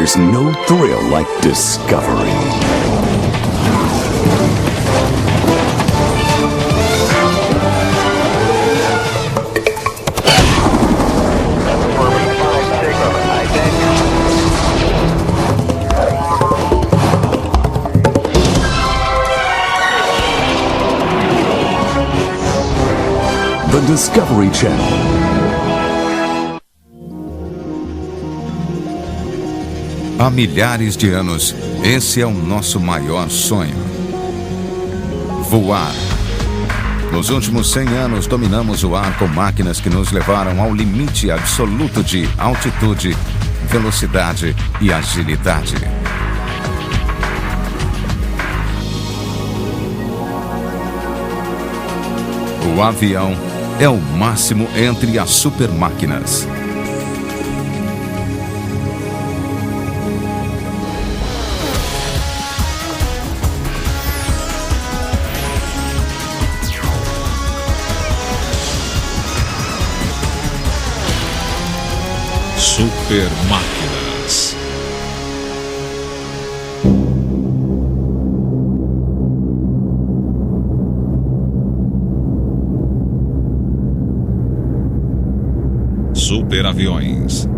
There's no thrill like discovery. The Discovery Channel. Há milhares de anos, esse é o nosso maior sonho: voar. Nos últimos 100 anos, dominamos o ar com máquinas que nos levaram ao limite absoluto de altitude, velocidade e agilidade. O avião é o máximo entre as supermáquinas. Super Máquinas. Super Aviões.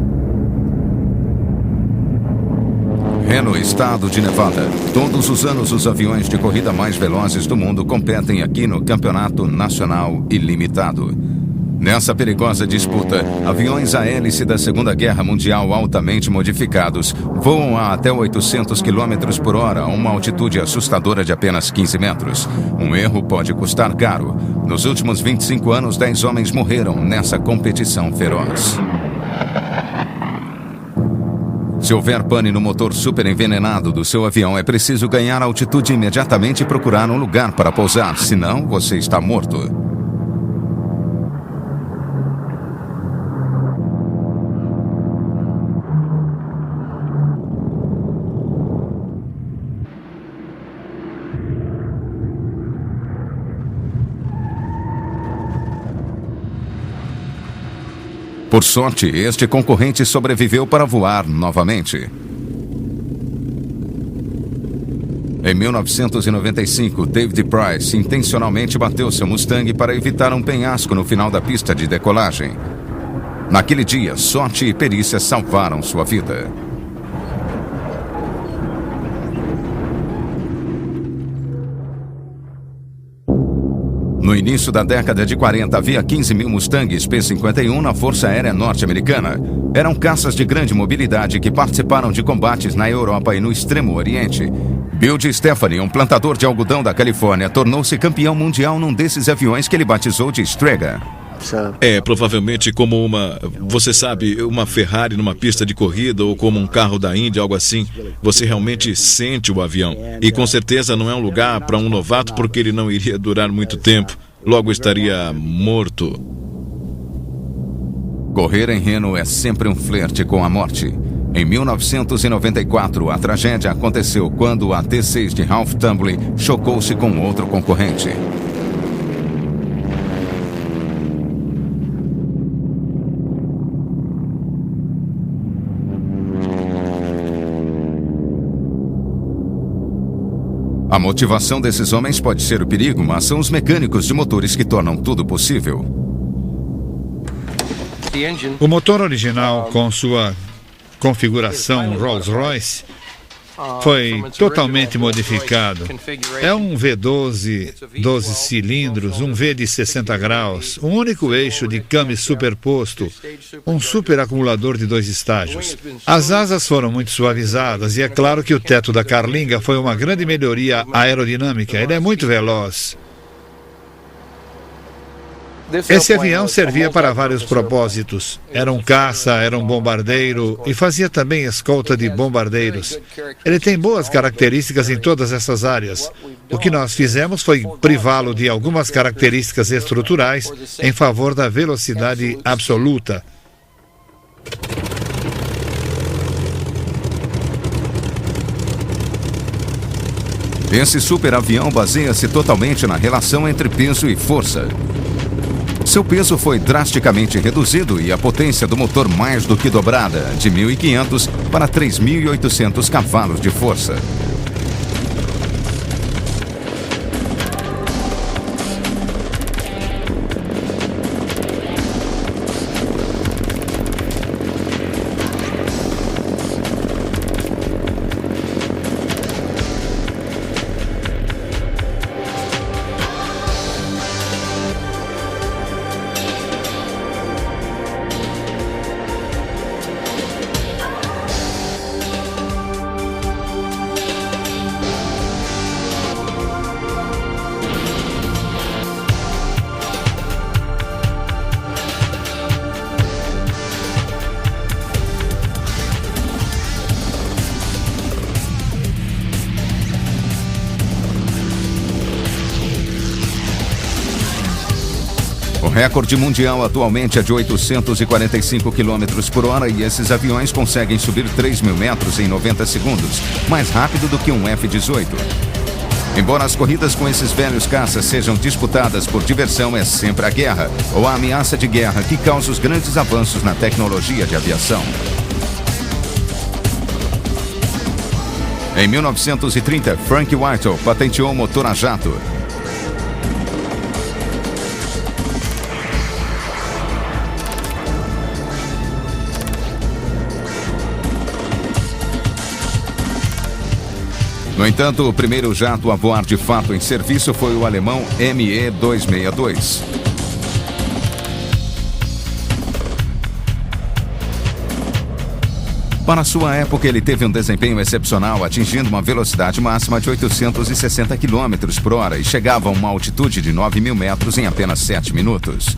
Reno, estado de Nevada. Todos os anos, os aviões de corrida mais velozes do mundo competem aqui no Campeonato Nacional Ilimitado. Nessa perigosa disputa, aviões a hélice da Segunda Guerra Mundial altamente modificados voam a até 800 km por hora a uma altitude assustadora de apenas 15 metros. Um erro pode custar caro. Nos últimos 25 anos, 10 homens morreram nessa competição feroz. Se houver pane no motor super envenenado do seu avião, é preciso ganhar altitude imediatamente e procurar um lugar para pousar, senão você está morto. Por sorte, este concorrente sobreviveu para voar novamente. Em 1995, David Price intencionalmente bateu seu Mustang para evitar um penhasco no final da pista de decolagem. Naquele dia, sorte e perícia salvaram sua vida. No início da década de 40, havia 15 mil Mustangs P-51 na Força Aérea Norte-Americana. Eram caças de grande mobilidade que participaram de combates na Europa e no Extremo Oriente. Bill Stephanie, um plantador de algodão da Califórnia, tornou-se campeão mundial num desses aviões que ele batizou de Strega. É provavelmente como você sabe, uma Ferrari numa pista de corrida ou como um carro da Índia, algo assim. Você realmente sente o avião. E com certeza não é um lugar para um novato porque ele não iria durar muito tempo. Logo estaria morto. Correr em Reno é sempre um flerte com a morte. Em 1994, a tragédia aconteceu quando a T-6 de Ralph Tumbly chocou-se com outro concorrente. A motivação desses homens pode ser o perigo, mas são os mecânicos de motores que tornam tudo possível. O motor original, com sua configuração Rolls-Royce, foi totalmente modificado. É um V12, 12 cilindros, um V de 60 graus, um único eixo de câmbio superposto, um superacumulador de 2 estágios. As asas foram muito suavizadas e é claro que o teto da carlinga foi uma grande melhoria aerodinâmica. Ele é muito veloz. Esse avião servia para vários propósitos. Era um caça, era um bombardeiro e fazia também escolta de bombardeiros. Ele tem boas características em todas essas áreas. O que nós fizemos foi privá-lo de algumas características estruturais em favor da velocidade absoluta. Esse superavião baseia-se totalmente na relação entre peso e força. Seu peso foi drasticamente reduzido e a potência do motor mais do que dobrada, de 1.500 para 3.800 cavalos de força. O recorde mundial atualmente é de 845 km por hora e esses aviões conseguem subir 3.000 metros em 90 segundos, mais rápido do que um F-18. Embora as corridas com esses velhos caças sejam disputadas por diversão, é sempre a guerra ou a ameaça de guerra que causa os grandes avanços na tecnologia de aviação. Em 1930, Frank Whittle patenteou o motor a jato. No entanto, o primeiro jato a voar de fato em serviço foi o alemão Me-262. Para sua época, ele teve um desempenho excepcional, atingindo uma velocidade máxima de 860 km por hora e chegava a uma altitude de 9.000 metros em apenas 7 minutos.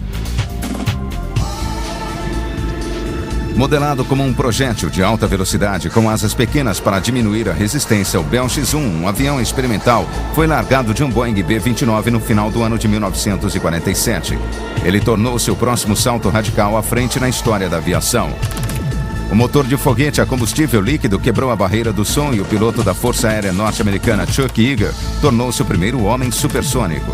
Modelado como um projétil de alta velocidade com asas pequenas para diminuir a resistência, o Bell X-1, um avião experimental, foi largado de um Boeing B-29 no final do ano de 1947. Ele tornou-se o próximo salto radical à frente na história da aviação. O motor de foguete a combustível líquido quebrou a barreira do som e o piloto da Força Aérea Norte-Americana Chuck Yeager tornou-se o primeiro homem supersônico.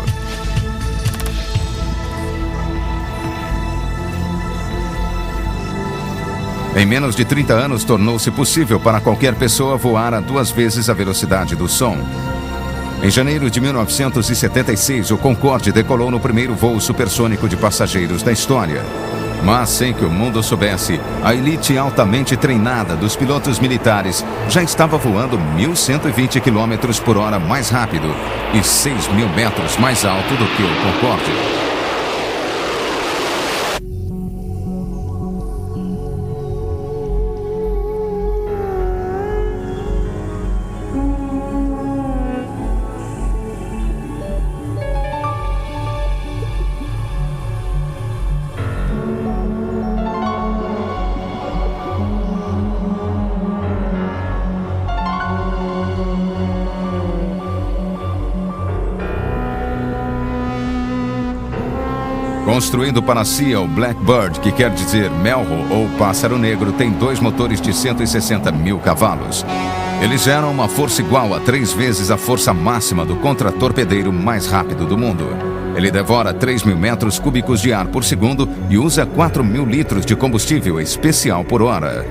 Em menos de 30 anos, tornou-se possível para qualquer pessoa voar a 2 vezes a velocidade do som. Em janeiro de 1976, o Concorde decolou no primeiro voo supersônico de passageiros da história. Mas, sem que o mundo soubesse, a elite altamente treinada dos pilotos militares já estava voando 1.120 km por hora mais rápido e 6.000 metros mais alto do que o Concorde. Construído para si, o Blackbird, que quer dizer melro ou pássaro negro, tem 2 motores de 160.000 cavalos. Eles geram uma força igual a 3 vezes a força máxima do contratorpedeiro mais rápido do mundo. Ele devora 3.000 metros cúbicos de ar por segundo e usa 4.000 litros de combustível especial por hora.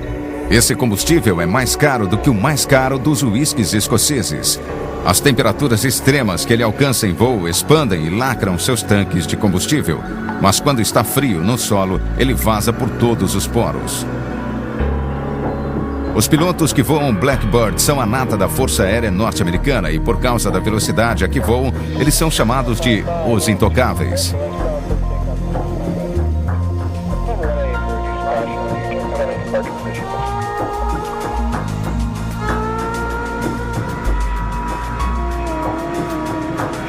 Esse combustível é mais caro do que o mais caro dos uísques escoceses. As temperaturas extremas que ele alcança em voo expandem e lacram seus tanques de combustível, mas quando está frio no solo, ele vaza por todos os poros. Os pilotos que voam Blackbird são a nata da Força Aérea Norte-Americana e, por causa da velocidade a que voam, eles são chamados de os intocáveis.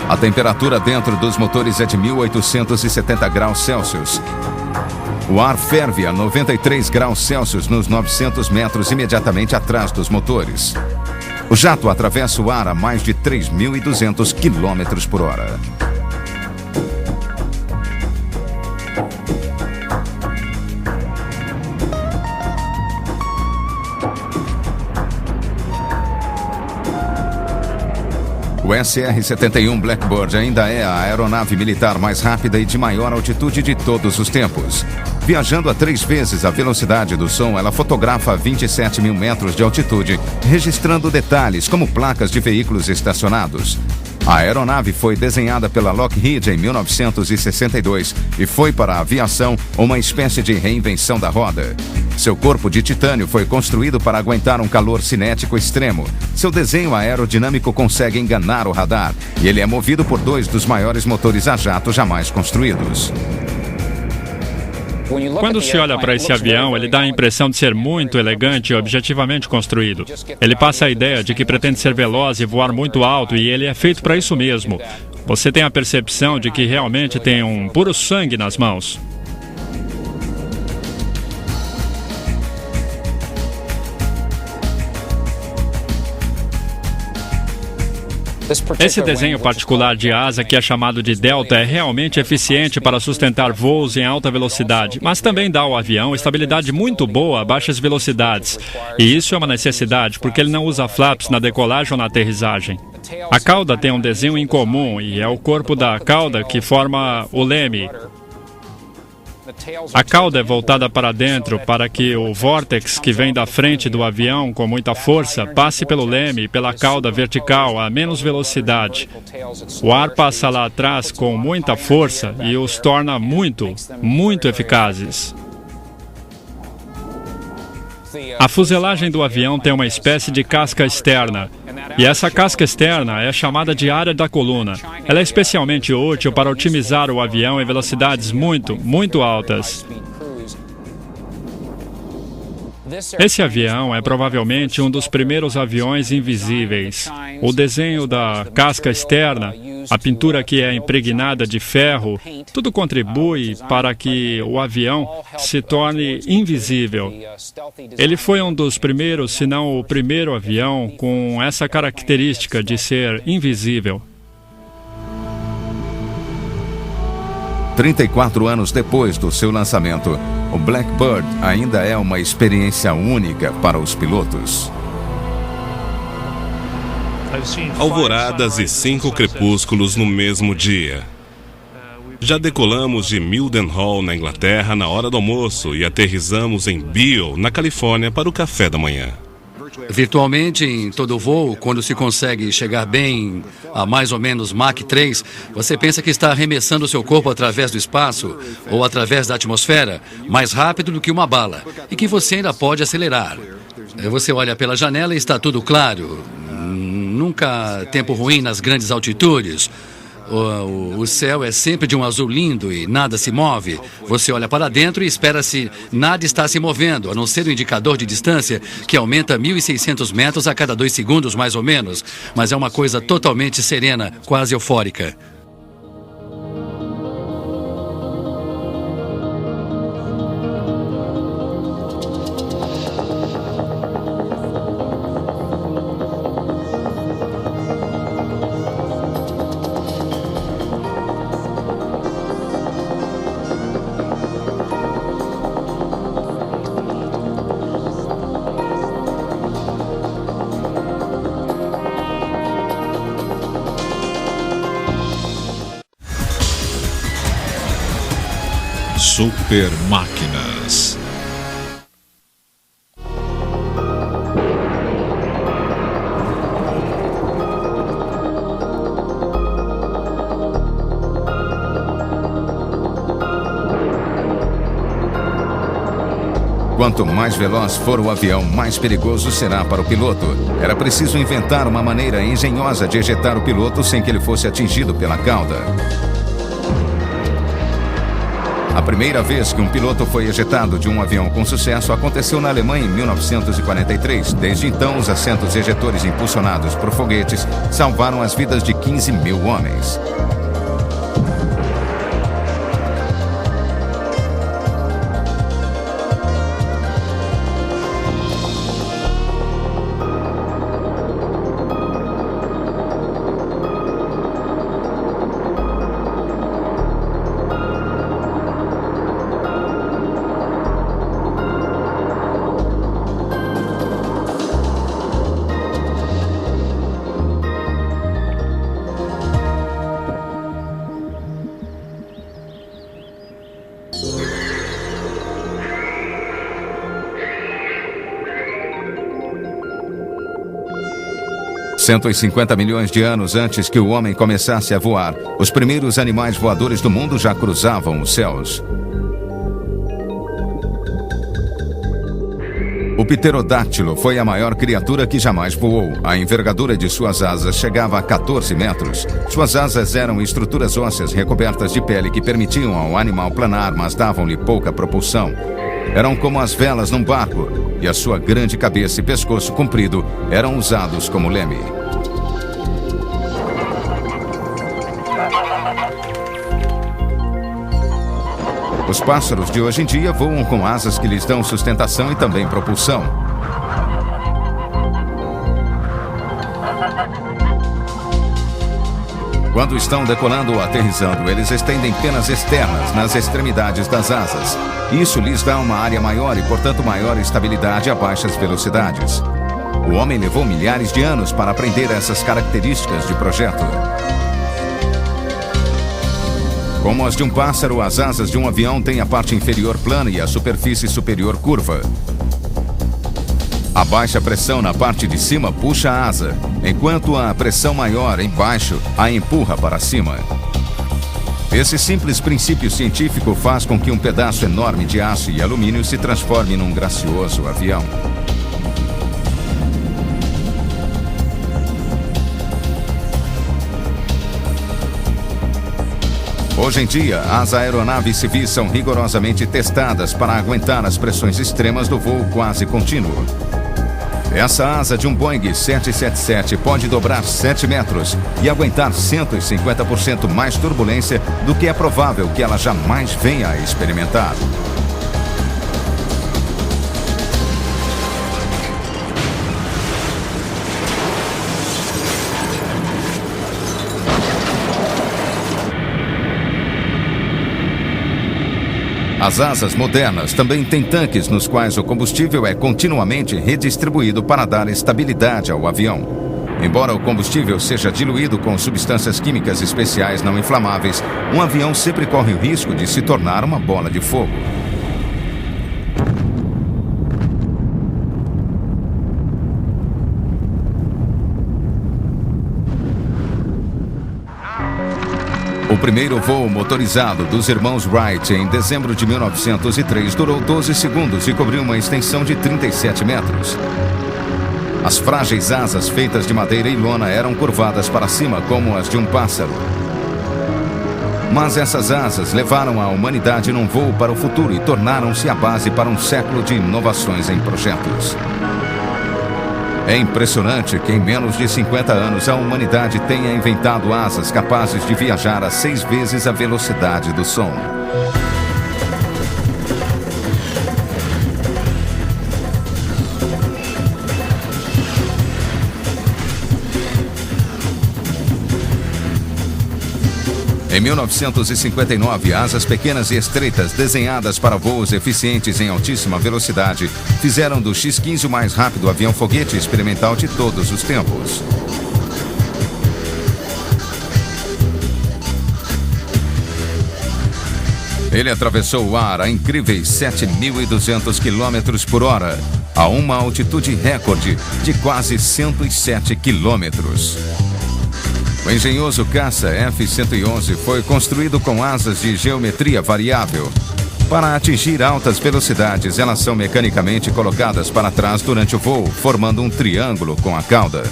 A temperatura dentro dos motores é de 1.870 graus Celsius. O ar ferve a 93 graus Celsius nos 900 metros imediatamente atrás dos motores. O jato atravessa o ar a mais de 3.200 km por hora. O SR-71 Blackbird ainda é a aeronave militar mais rápida e de maior altitude de todos os tempos. Viajando a 3 vezes a velocidade do som, ela fotografa 27 mil metros de altitude, registrando detalhes como placas de veículos estacionados. A aeronave foi desenhada pela Lockheed em 1962 e foi para a aviação uma espécie de reinvenção da roda. Seu corpo de titânio foi construído para aguentar um calor cinético extremo. Seu desenho aerodinâmico consegue enganar o radar e ele é movido por 2 dos maiores motores a jato jamais construídos. Quando se olha para esse avião, ele dá a impressão de ser muito elegante e objetivamente construído. Ele passa a ideia de que pretende ser veloz e voar muito alto, e ele é feito para isso mesmo. Você tem a percepção de que realmente tem um puro sangue nas mãos. Esse desenho particular de asa, que é chamado de delta, é realmente eficiente para sustentar voos em alta velocidade, mas também dá ao avião estabilidade muito boa a baixas velocidades. E isso é uma necessidade, porque ele não usa flaps na decolagem ou na aterrissagem. A cauda tem um desenho incomum e é o corpo da cauda que forma o leme. A cauda é voltada para dentro para que o vórtex que vem da frente do avião com muita força passe pelo leme e pela cauda vertical a menos velocidade. O ar passa lá atrás com muita força e os torna muito eficazes. A fuselagem do avião tem uma espécie de casca externa, e essa casca externa é chamada de área da coluna. Ela é especialmente útil para otimizar o avião em velocidades muito altas. Esse avião é provavelmente um dos primeiros aviões invisíveis. O desenho da casca externa, a pintura que é impregnada de ferro, tudo contribui para que o avião se torne invisível. Ele foi um dos primeiros, se não o primeiro avião com essa característica de ser invisível. 34 anos depois do seu lançamento, o Blackbird ainda é uma experiência única para os pilotos. Alvoradas e 5 crepúsculos no mesmo dia. Já decolamos de Mildenhall, na Inglaterra, na hora do almoço e aterrissamos em Beale, na Califórnia, para o café da manhã. Virtualmente, em todo voo, quando se consegue chegar bem a mais ou menos Mach 3, você pensa que está arremessando seu corpo através do espaço ou através da atmosfera mais rápido do que uma bala e que você ainda pode acelerar. Você olha pela janela e está tudo claro. Nunca tempo ruim nas grandes altitudes. O céu é sempre de um azul lindo e nada se move. Você olha para dentro e espera se nada está se movendo, a não ser o indicador de distância, que aumenta 1.600 metros a cada 2 segundos, mais ou menos. Mas é uma coisa totalmente serena, quase eufórica. Super Máquinas. Quanto mais veloz for o avião, mais perigoso será para o piloto. Era preciso inventar uma maneira engenhosa de ejetar o piloto sem que ele fosse atingido pela cauda. A primeira vez que um piloto foi ejetado de um avião com sucesso aconteceu na Alemanha em 1943. Desde então, os assentos ejetores impulsionados por foguetes salvaram as vidas de 15 mil homens. 150 milhões de anos antes que o homem começasse a voar, os primeiros animais voadores do mundo já cruzavam os céus. O pterodáctilo foi a maior criatura que jamais voou. A envergadura de suas asas chegava a 14 metros. Suas asas eram estruturas ósseas recobertas de pele que permitiam ao animal planar, mas davam-lhe pouca propulsão. Eram como as velas num barco, e a sua grande cabeça e pescoço comprido eram usados como leme. Os pássaros de hoje em dia voam com asas que lhes dão sustentação e também propulsão. Quando estão decolando ou aterrissando, eles estendem penas externas nas extremidades das asas. Isso lhes dá uma área maior e, portanto, maior estabilidade a baixas velocidades. O homem levou milhares de anos para aprender essas características de projeto. Como as de um pássaro, as asas de um avião têm a parte inferior plana e a superfície superior curva. A baixa pressão na parte de cima puxa a asa, enquanto a pressão maior embaixo a empurra para cima. Esse simples princípio científico faz com que um pedaço enorme de aço e alumínio se transforme num gracioso avião. Hoje em dia, as aeronaves civis são rigorosamente testadas para aguentar as pressões extremas do voo quase contínuo. Essa asa de um Boeing 777 pode dobrar 7 metros e aguentar 150% mais turbulência do que é provável que ela jamais venha a experimentar. As asas modernas também têm tanques nos quais o combustível é continuamente redistribuído para dar estabilidade ao avião. Embora o combustível seja diluído com substâncias químicas especiais não inflamáveis, um avião sempre corre o risco de se tornar uma bola de fogo. O primeiro voo motorizado dos irmãos Wright em dezembro de 1903 durou 12 segundos e cobriu uma extensão de 37 metros. As frágeis asas feitas de madeira e lona eram curvadas para cima como as de um pássaro. Mas essas asas levaram a humanidade num voo para o futuro e tornaram-se a base para um século de inovações em projetos. É impressionante que em menos de 50 anos a humanidade tenha inventado asas capazes de viajar a 6 vezes a velocidade do som. Em 1959, asas pequenas e estreitas, desenhadas para voos eficientes em altíssima velocidade, fizeram do X-15 o mais rápido avião-foguete experimental de todos os tempos. Ele atravessou o ar a incríveis 7.200 km por hora, a uma altitude recorde de quase 107 quilômetros. O engenhoso caça F-111 foi construído com asas de geometria variável. Para atingir altas velocidades, elas são mecanicamente colocadas para trás durante o voo, formando um triângulo com a cauda.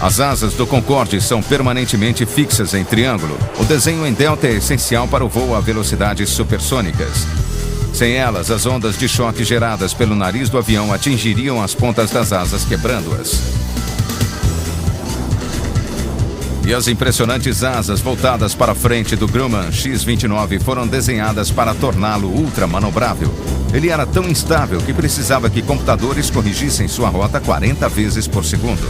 As asas do Concorde são permanentemente fixas em triângulo. O desenho em delta é essencial para o voo a velocidades supersônicas. Sem elas, as ondas de choque geradas pelo nariz do avião atingiriam as pontas das asas, quebrando-as. E as impressionantes asas voltadas para a frente do Grumman X-29 foram desenhadas para torná-lo ultramanobrável. Ele era tão instável que precisava que computadores corrigissem sua rota 40 vezes por segundo.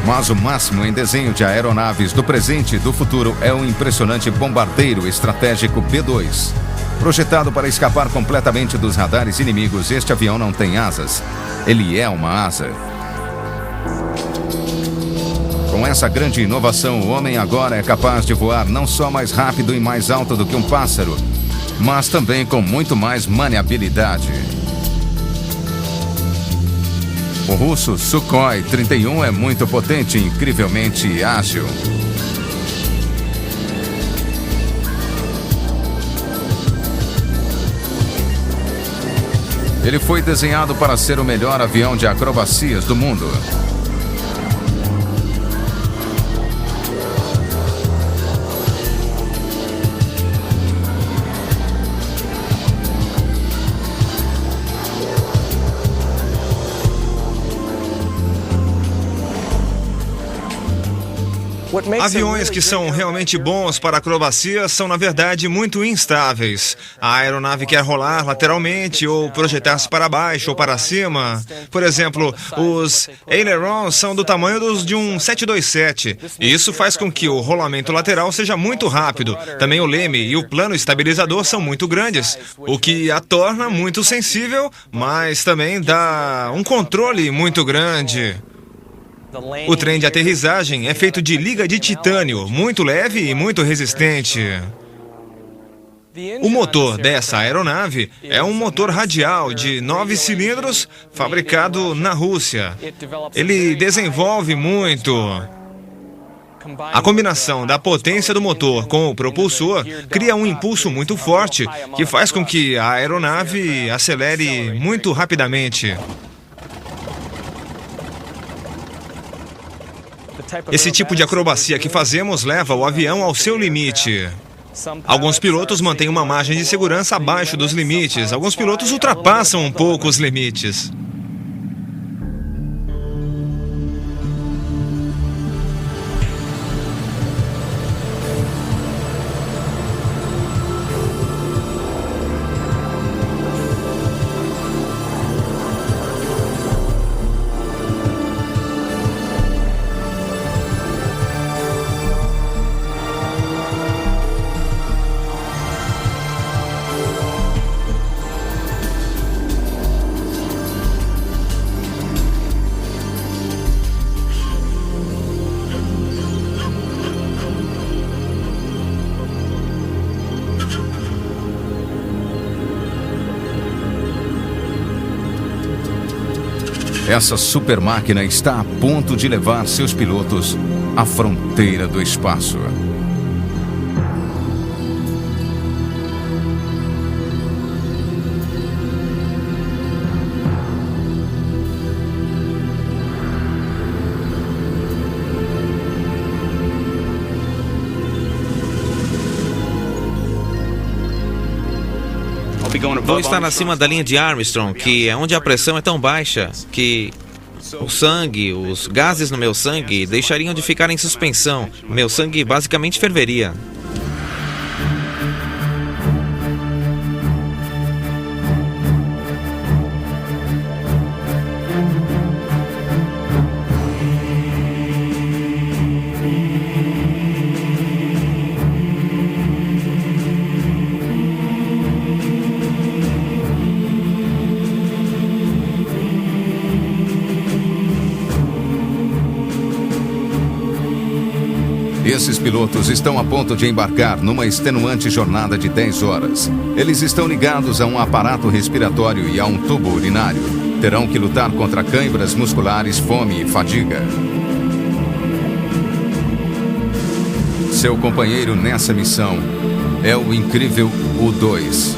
Mas o máximo em desenho de aeronaves do presente e do futuro é o impressionante bombardeiro estratégico B-2. Projetado para escapar completamente dos radares inimigos, este avião não tem asas. Ele é uma asa. Com essa grande inovação, o homem agora é capaz de voar não só mais rápido e mais alto do que um pássaro, mas também com muito mais maleabilidade. O russo Sukhoi 31 é muito potente e incrivelmente ágil. Ele foi desenhado para ser o melhor avião de acrobacias do mundo. Aviões que são realmente bons para acrobacia são, na verdade, muito instáveis. A aeronave quer rolar lateralmente ou projetar-se para baixo ou para cima. Por exemplo, os ailerons são do tamanho de um 727. E isso faz com que o rolamento lateral seja muito rápido. Também o leme e o plano estabilizador são muito grandes, o que a torna muito sensível, mas também dá um controle muito grande. O trem de aterrissagem é feito de liga de titânio, muito leve e muito resistente. O motor dessa aeronave é um motor radial de 9 cilindros, fabricado na Rússia. Ele desenvolve muito. A combinação da potência do motor com o propulsor cria um impulso muito forte, que faz com que a aeronave acelere muito rapidamente. Esse tipo de acrobacia que fazemos leva o avião ao seu limite. Alguns pilotos mantêm uma margem de segurança abaixo dos limites. Alguns pilotos ultrapassam um pouco os limites. Essa super máquina está a ponto de levar seus pilotos à fronteira do espaço. Vou estar acima da linha de Armstrong, que é onde a pressão é tão baixa que o sangue, os gases no meu sangue deixariam de ficar em suspensão. Meu sangue basicamente ferveria. Esses pilotos estão a ponto de embarcar numa extenuante jornada de 10 horas. Eles estão ligados a um aparato respiratório e a um tubo urinário. Terão que lutar contra câimbras musculares, fome e fadiga. Seu companheiro nessa missão é o incrível U-2.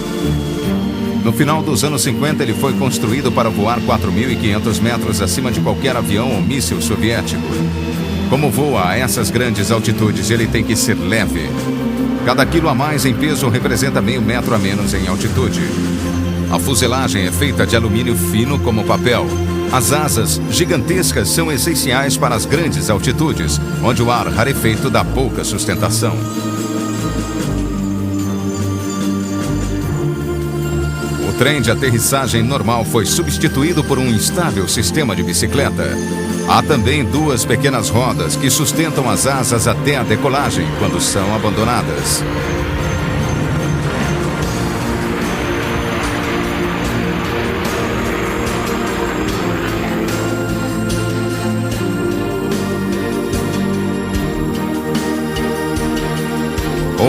No final dos anos 50, ele foi construído para voar 4.500 metros acima de qualquer avião ou míssil soviético. Como voa a essas grandes altitudes, ele tem que ser leve. Cada quilo a mais em peso representa meio metro a menos em altitude. A fuselagem é feita de alumínio fino como papel. As asas gigantescas são essenciais para as grandes altitudes, onde o ar rarefeito dá pouca sustentação. O trem de aterrissagem normal foi substituído por um instável sistema de bicicleta. Há também 2 pequenas rodas que sustentam as asas até a decolagem, quando são abandonadas.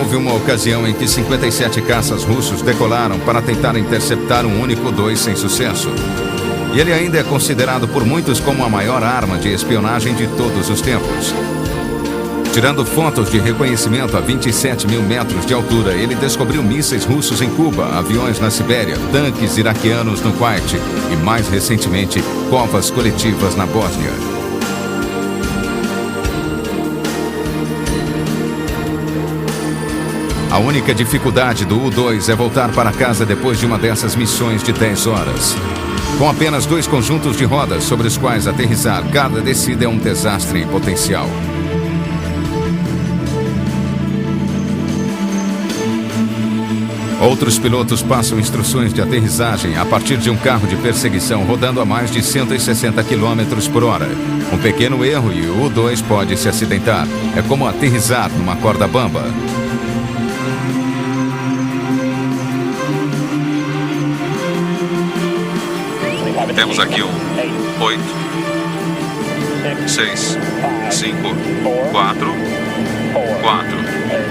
houve uma ocasião em que 57 caças russos decolaram para tentar interceptar um único U-2 sem sucesso. E ele ainda é considerado por muitos como a maior arma de espionagem de todos os tempos. Tirando fotos de reconhecimento a 27 mil metros de altura, ele descobriu mísseis russos em Cuba, aviões na Sibéria, tanques iraquianos no Kuwait e, mais recentemente, covas coletivas na Bósnia. A única dificuldade do U-2 é voltar para casa depois de uma dessas missões de 10 horas. Com apenas 2 conjuntos de rodas sobre os quais aterrissar, cada descida é um desastre potencial. Outros pilotos passam instruções de aterrissagem a partir de um carro de perseguição rodando a mais de 160 km por hora. Um pequeno erro e o U-2 pode se acidentar. É como aterrissar numa corda bamba. Temos aqui o 8, 6, 5, 4, 4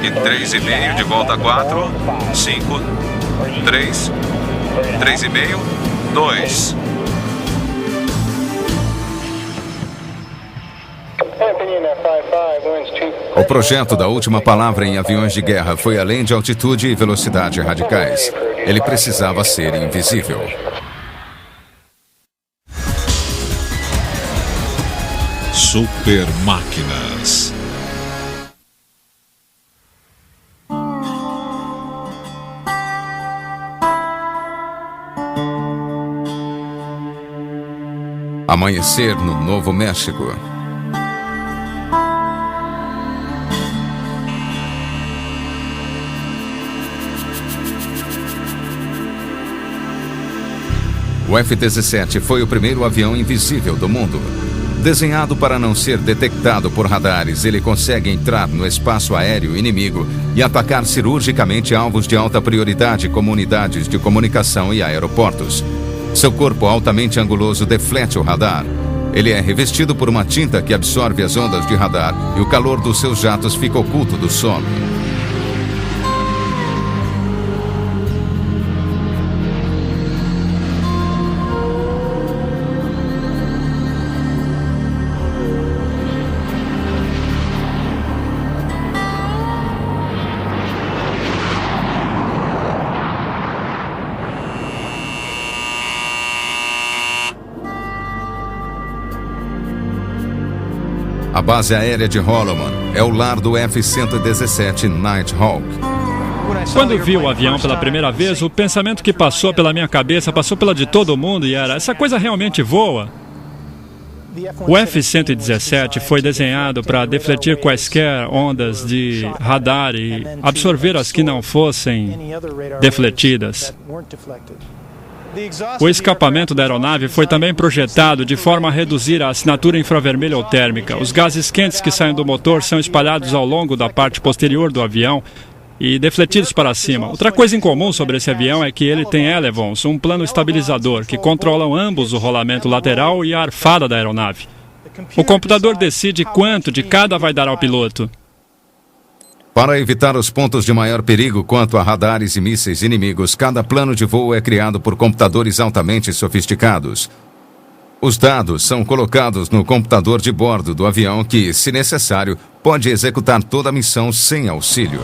e 3,5 de volta a 4, 5, 3, 3,5, 2. O projeto da última palavra em aviões de guerra foi além de altitude e velocidade radicais. Ele precisava ser invisível. Super máquinas. Amanhecer no Novo México. O F-17 foi o primeiro avião invisível do mundo. Desenhado para não ser detectado por radares, ele consegue entrar no espaço aéreo inimigo e atacar cirurgicamente alvos de alta prioridade como unidades de comunicação e aeroportos. Seu corpo altamente anguloso deflete o radar. Ele é revestido por uma tinta que absorve as ondas de radar e o calor dos seus jatos fica oculto do solo. A base aérea de Holloman é o lar do F-117 Nighthawk. Quando vi o avião pela primeira vez, o pensamento que passou pela minha cabeça passou pela de todo mundo e era: essa coisa realmente voa? O F-117 foi desenhado para defletir quaisquer ondas de radar e absorver as que não fossem defletidas. O escapamento da aeronave foi também projetado de forma a reduzir a assinatura infravermelha ou térmica. Os gases quentes que saem do motor são espalhados ao longo da parte posterior do avião e defletidos para cima. Outra coisa incomum sobre esse avião é que ele tem elevons, um plano estabilizador, que controlam ambos o rolamento lateral e a arfada da aeronave. O computador decide quanto de cada vai dar ao piloto. Para evitar os pontos de maior perigo quanto a radares e mísseis inimigos, cada plano de voo é criado por computadores altamente sofisticados. Os dados são colocados no computador de bordo do avião que, se necessário, pode executar toda a missão sem auxílio.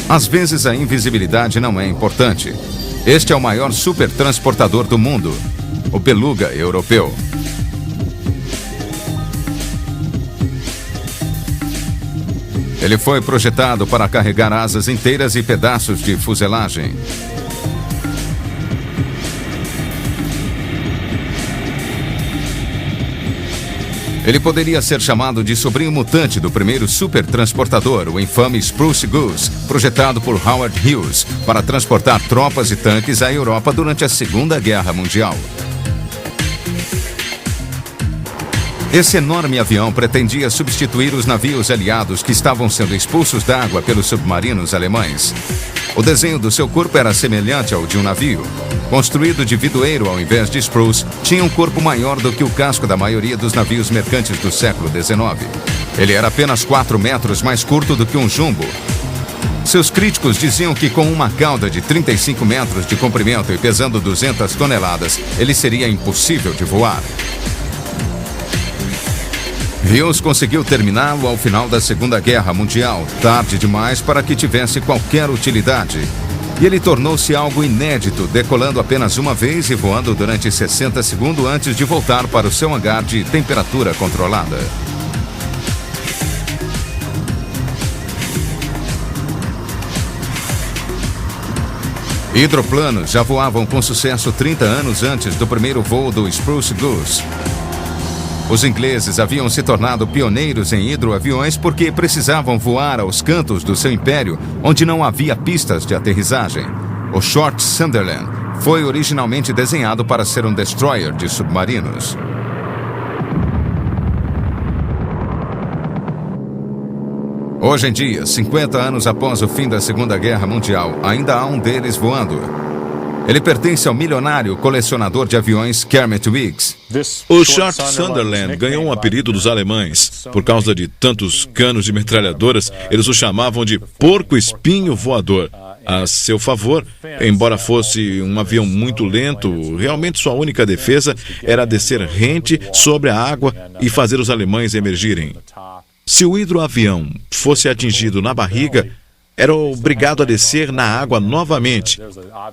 Às vezes a invisibilidade não é importante. Este é o maior supertransportador do mundo, o Beluga europeu. Ele foi projetado para carregar asas inteiras e pedaços de fuselagem. Ele poderia ser chamado de sobrinho mutante do primeiro supertransportador, o infame Spruce Goose, projetado por Howard Hughes para transportar tropas e tanques à Europa durante a Segunda Guerra Mundial. Esse enorme avião pretendia substituir os navios aliados que estavam sendo expulsos da água pelos submarinos alemães. O desenho do seu corpo era semelhante ao de um navio. Construído de vidroeiro ao invés de spruce, tinha um corpo maior do que o casco da maioria dos navios mercantes do século XIX. Ele era apenas 4 metros mais curto do que um jumbo. Seus críticos diziam que com uma cauda de 35 metros de comprimento e pesando 200 toneladas, ele seria impossível de voar. Hughes conseguiu terminá-lo ao final da Segunda Guerra Mundial, tarde demais para que tivesse qualquer utilidade. E ele tornou-se algo inédito, decolando apenas uma vez e voando durante 60 segundos antes de voltar para o seu hangar de temperatura controlada. Hidroplanos já voavam com sucesso 30 anos antes do primeiro voo do Spruce Goose. Os ingleses haviam se tornado pioneiros em hidroaviões porque precisavam voar aos cantos do seu império, onde não havia pistas de aterrissagem. O Short Sunderland foi originalmente desenhado para ser um destroyer de submarinos. Hoje em dia, 50 anos após o fim da Segunda Guerra Mundial, ainda há um deles voando. Ele pertence ao milionário colecionador de aviões Kermit Wiggs. O Short Sunderland ganhou um apelido dos alemães. Por causa de tantos canos de metralhadoras, eles o chamavam de porco-espinho voador. A seu favor, embora fosse um avião muito lento, realmente sua única defesa era descer rente sobre a água e fazer os alemães emergirem. Se o hidroavião fosse atingido na barriga, era obrigado a descer na água novamente.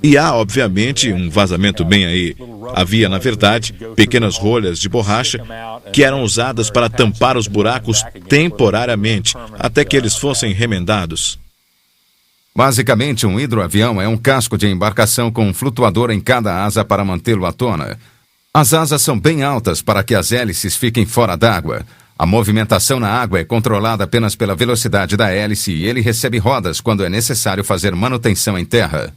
E há, obviamente, um vazamento bem aí. Havia, na verdade, pequenas rolhas de borracha que eram usadas para tampar os buracos temporariamente, até que eles fossem remendados. Basicamente, um hidroavião é um casco de embarcação com um flutuador em cada asa para mantê-lo à tona. As asas são bem altas para que as hélices fiquem fora d'água. A movimentação na água é controlada apenas pela velocidade da hélice e ele recebe rodas quando é necessário fazer manutenção em terra.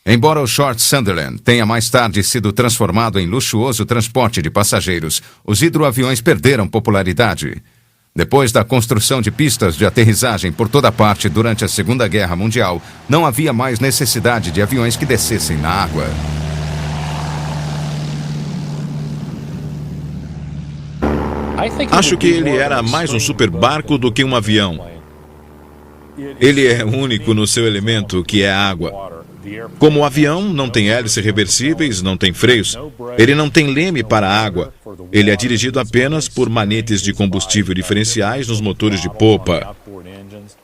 Embora o Short Sunderland tenha mais tarde sido transformado em luxuoso transporte de passageiros, os hidroaviões perderam popularidade. Depois da construção de pistas de aterrissagem por toda parte durante a Segunda Guerra Mundial, não havia mais necessidade de aviões que descessem na água. Acho que ele era mais um superbarco do que um avião. Ele é único no seu elemento, que é a água. Como o avião, não tem hélices reversíveis, não tem freios. Ele não tem leme para a água. Ele é dirigido apenas por manetes de combustível diferenciais nos motores de popa.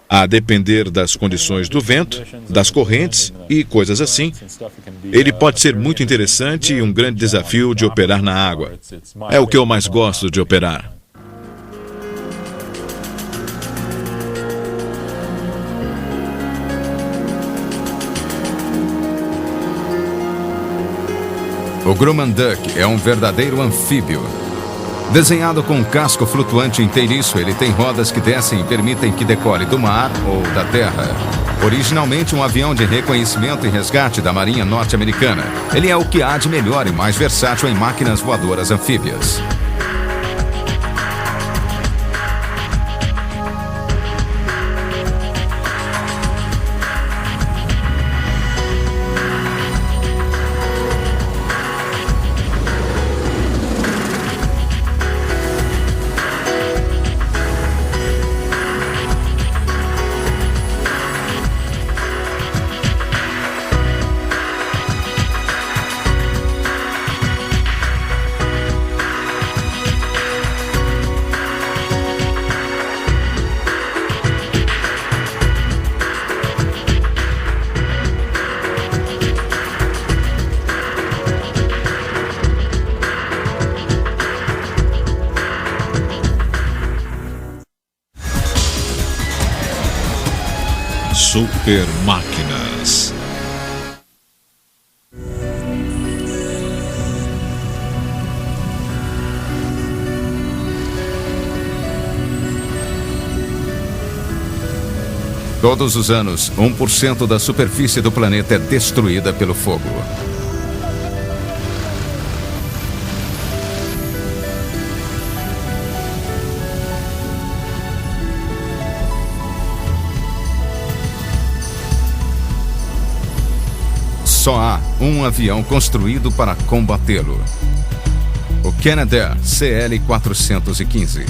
A depender das condições do vento, das correntes e coisas assim, ele pode ser muito interessante e um grande desafio de operar na água. É o que eu mais gosto de operar. O Grumman Duck é um verdadeiro anfíbio. Desenhado com um casco flutuante inteiriço, ele tem rodas que descem e permitem que decole do mar ou da terra. Originalmente um avião de reconhecimento e resgate da Marinha Norte-Americana, ele é o que há de melhor e mais versátil em máquinas voadoras anfíbias. Super Máquinas. Todos os anos, 1% da superfície do planeta é destruída pelo fogo. Só há um avião construído para combatê-lo: o Canadair CL-415.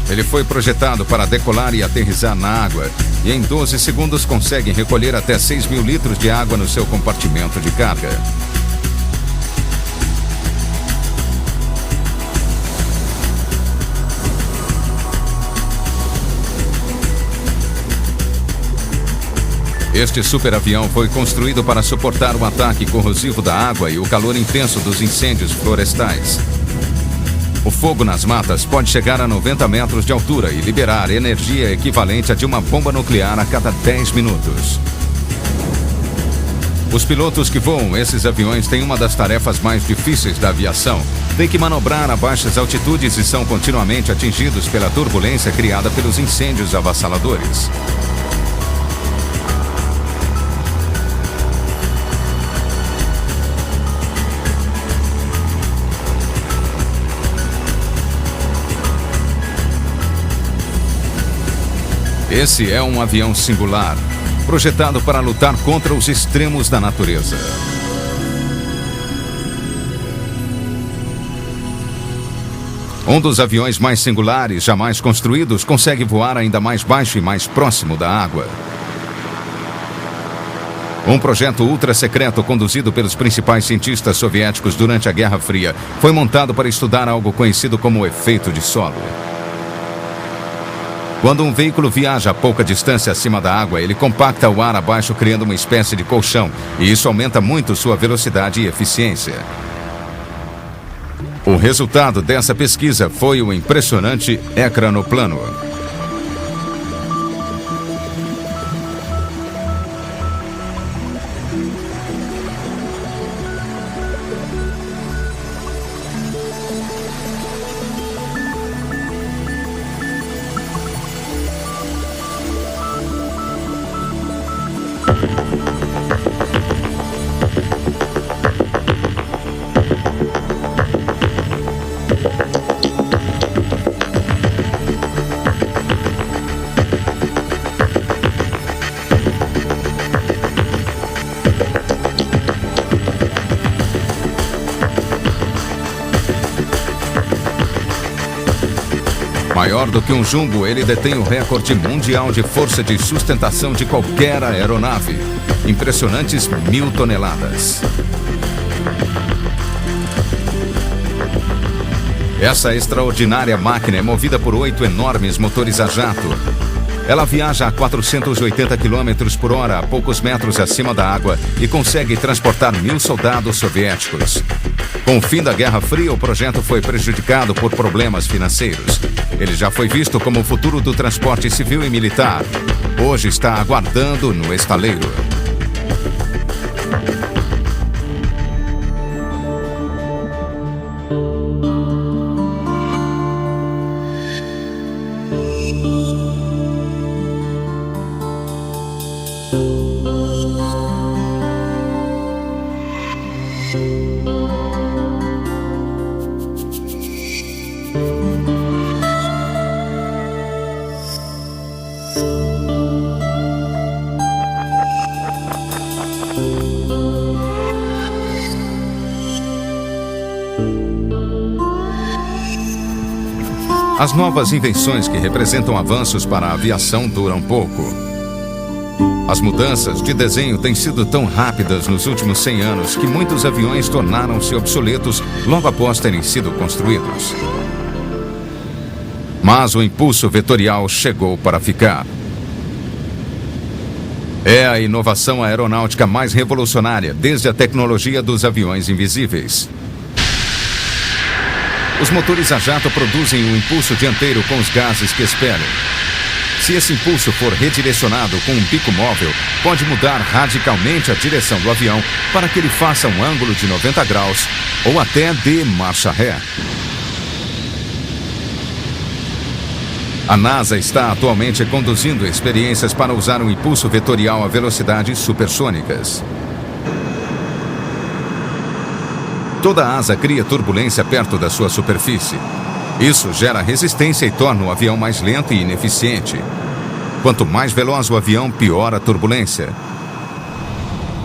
Ele foi projetado para decolar e aterrissar na água e em 12 segundos consegue recolher até 6.000 litros de água no seu compartimento de carga. Este superavião foi construído para suportar o ataque corrosivo da água e o calor intenso dos incêndios florestais. O fogo nas matas pode chegar a 90 metros de altura e liberar energia equivalente a de uma bomba nuclear a cada 10 minutos. Os pilotos que voam esses aviões têm uma das tarefas mais difíceis da aviação. Tem que manobrar a baixas altitudes e são continuamente atingidos pela turbulência criada pelos incêndios avassaladores. Esse é um avião singular, projetado para lutar contra os extremos da natureza. Um dos aviões mais singulares jamais construídos consegue voar ainda mais baixo e mais próximo da água. Um projeto ultra-secreto conduzido pelos principais cientistas soviéticos durante a Guerra Fria foi montado para estudar algo conhecido como o efeito de solo. Quando um veículo viaja a pouca distância acima da água, ele compacta o ar abaixo, criando uma espécie de colchão, e isso aumenta muito sua velocidade e eficiência. O resultado dessa pesquisa foi o impressionante ecranoplano. Maior do que um jumbo, ele detém o recorde mundial de força de sustentação de qualquer aeronave. Impressionantes 1.000 toneladas. Essa extraordinária máquina é movida por 8 enormes motores a jato. Ela viaja a 480 km por hora a poucos metros acima da água e consegue transportar 1.000 soldados soviéticos. Com o fim da Guerra Fria, o projeto foi prejudicado por problemas financeiros. Ele já foi visto como o futuro do transporte civil e militar. Hoje está aguardando no estaleiro. As novas invenções que representam avanços para a aviação duram pouco. As mudanças de desenho têm sido tão rápidas nos últimos 100 anos que muitos aviões tornaram-se obsoletos logo após terem sido construídos. Mas o impulso vetorial chegou para ficar. É a inovação aeronáutica mais revolucionária desde a tecnologia dos aviões invisíveis. Os motores a jato produzem um impulso dianteiro com os gases que espelham. Se esse impulso for redirecionado com um bico móvel, pode mudar radicalmente a direção do avião para que ele faça um ângulo de 90 graus ou até dê marcha ré. A NASA está atualmente conduzindo experiências para usar um impulso vetorial a velocidades supersônicas. Toda asa cria turbulência perto da sua superfície. Isso gera resistência e torna o avião mais lento e ineficiente. Quanto mais veloz o avião, pior a turbulência.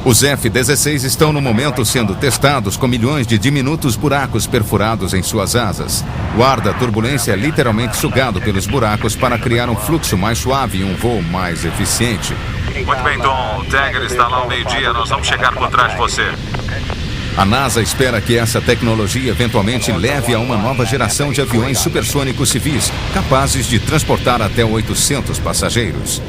Os F-16 estão no momento sendo testados com milhões de diminutos buracos perfurados em suas asas. O ar da turbulência é literalmente sugado pelos buracos para criar um fluxo mais suave e um voo mais eficiente. Muito bem, Tom. O Tiger está lá ao meio-dia. Nós vamos chegar por trás de você. A NASA espera que essa tecnologia eventualmente leve a uma nova geração de aviões supersônicos civis, capazes de transportar até 800 passageiros.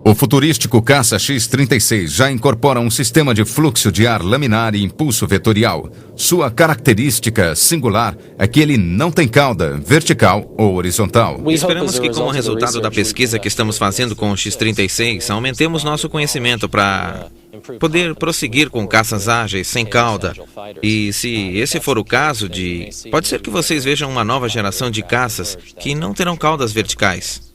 O futurístico caça X-36 já incorpora um sistema de fluxo de ar laminar e impulso vetorial. Sua característica singular é que ele não tem cauda vertical ou horizontal. Esperamos que, como resultado da pesquisa que estamos fazendo com o X-36, aumentemos nosso conhecimento para poder prosseguir com caças ágeis sem cauda. E se esse for o caso, pode ser que vocês vejam uma nova geração de caças que não terão caudas verticais.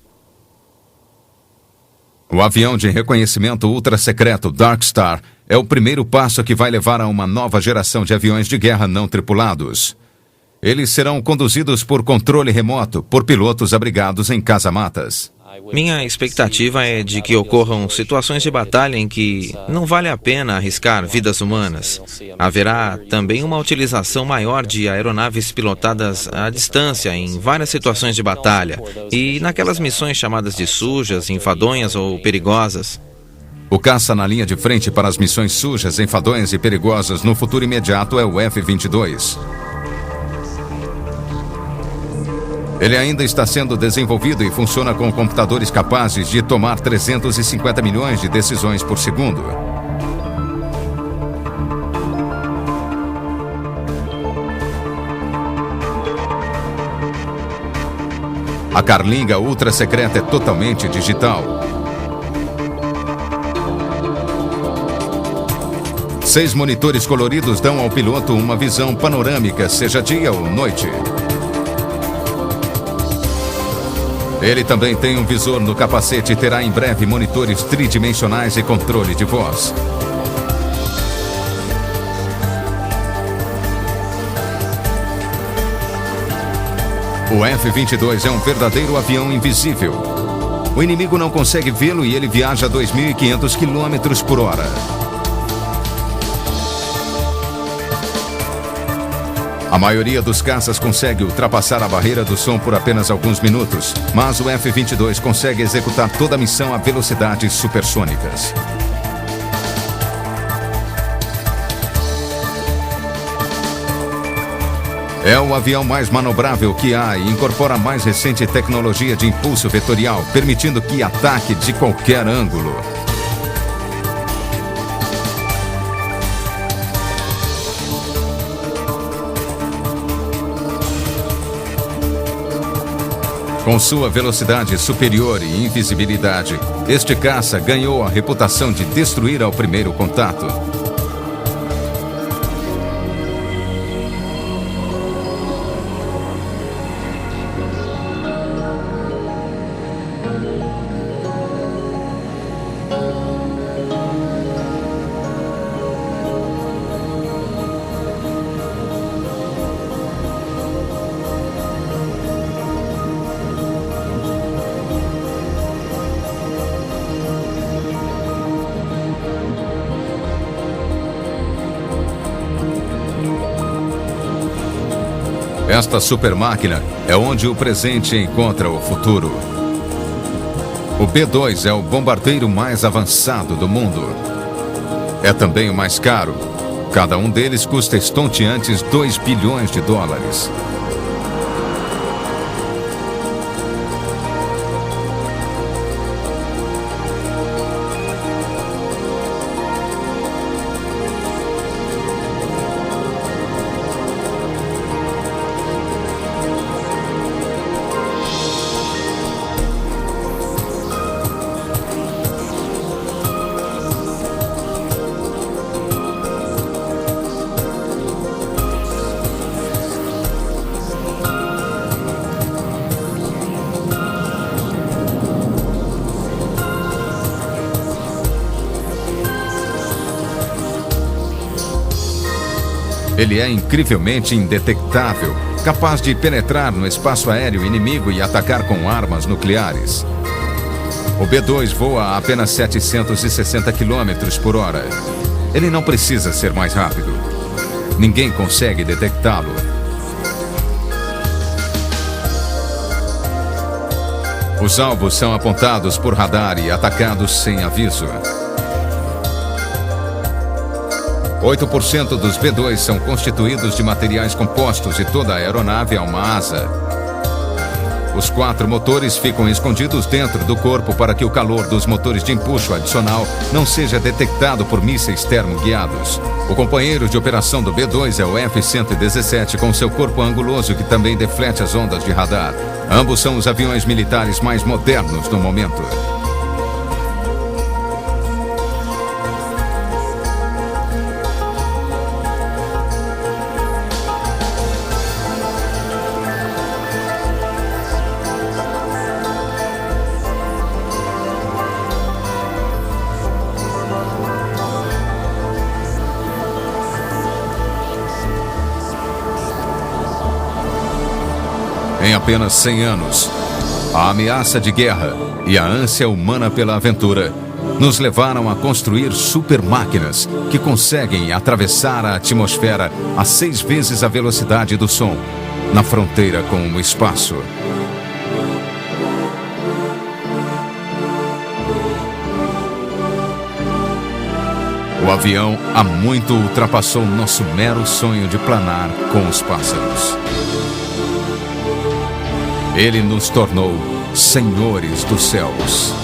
O avião de reconhecimento ultra-secreto Dark Star é o primeiro passo que vai levar a uma nova geração de aviões de guerra não tripulados. Eles serão conduzidos por controle remoto por pilotos abrigados em casamatas. Minha expectativa é de que ocorram situações de batalha em que não vale a pena arriscar vidas humanas. Haverá também uma utilização maior de aeronaves pilotadas à distância em várias situações de batalha e naquelas missões chamadas de sujas, enfadonhas ou perigosas. O caça na linha de frente para as missões sujas, enfadonhas e perigosas no futuro imediato é o F-22. Ele ainda está sendo desenvolvido e funciona com computadores capazes de tomar 350 milhões de decisões por segundo. A carlinga ultra secreta é totalmente digital. 6 monitores coloridos dão ao piloto uma visão panorâmica, seja dia ou noite. Ele também tem um visor no capacete e terá em breve monitores tridimensionais e controle de voz. O F-22 é um verdadeiro avião invisível. O inimigo não consegue vê-lo e ele viaja a 2.500 km por hora. A maioria dos caças consegue ultrapassar a barreira do som por apenas alguns minutos, mas o F-22 consegue executar toda a missão a velocidades supersônicas. É o avião mais manobrável que há e incorpora a mais recente tecnologia de impulso vetorial, permitindo que ataque de qualquer ângulo. Com sua velocidade superior e invisibilidade, este caça ganhou a reputação de destruir ao primeiro contato. Esta supermáquina é onde o presente encontra o futuro. O B-2 é o bombardeiro mais avançado do mundo. É também o mais caro. Cada um deles custa estonteantes $2 bilhões. Ele é incrivelmente indetectável, capaz de penetrar no espaço aéreo inimigo e atacar com armas nucleares. O B-2 voa a apenas 760 km por hora. Ele não precisa ser mais rápido. Ninguém consegue detectá-lo. Os alvos são apontados por radar e atacados sem aviso. 8% dos B-2 são constituídos de materiais compostos e toda a aeronave é uma asa. Os 4 motores ficam escondidos dentro do corpo para que o calor dos motores de empuxo adicional não seja detectado por mísseis termoguiados. O companheiro de operação do B-2 é o F-117 com seu corpo anguloso que também deflete as ondas de radar. Ambos são os aviões militares mais modernos do momento. Em apenas 100 anos, a ameaça de guerra e a ânsia humana pela aventura nos levaram a construir supermáquinas que conseguem atravessar a atmosfera a 6 vezes a velocidade do som, na fronteira com o espaço. O avião há muito ultrapassou nosso mero sonho de planar com os pássaros. Ele nos tornou senhores dos céus.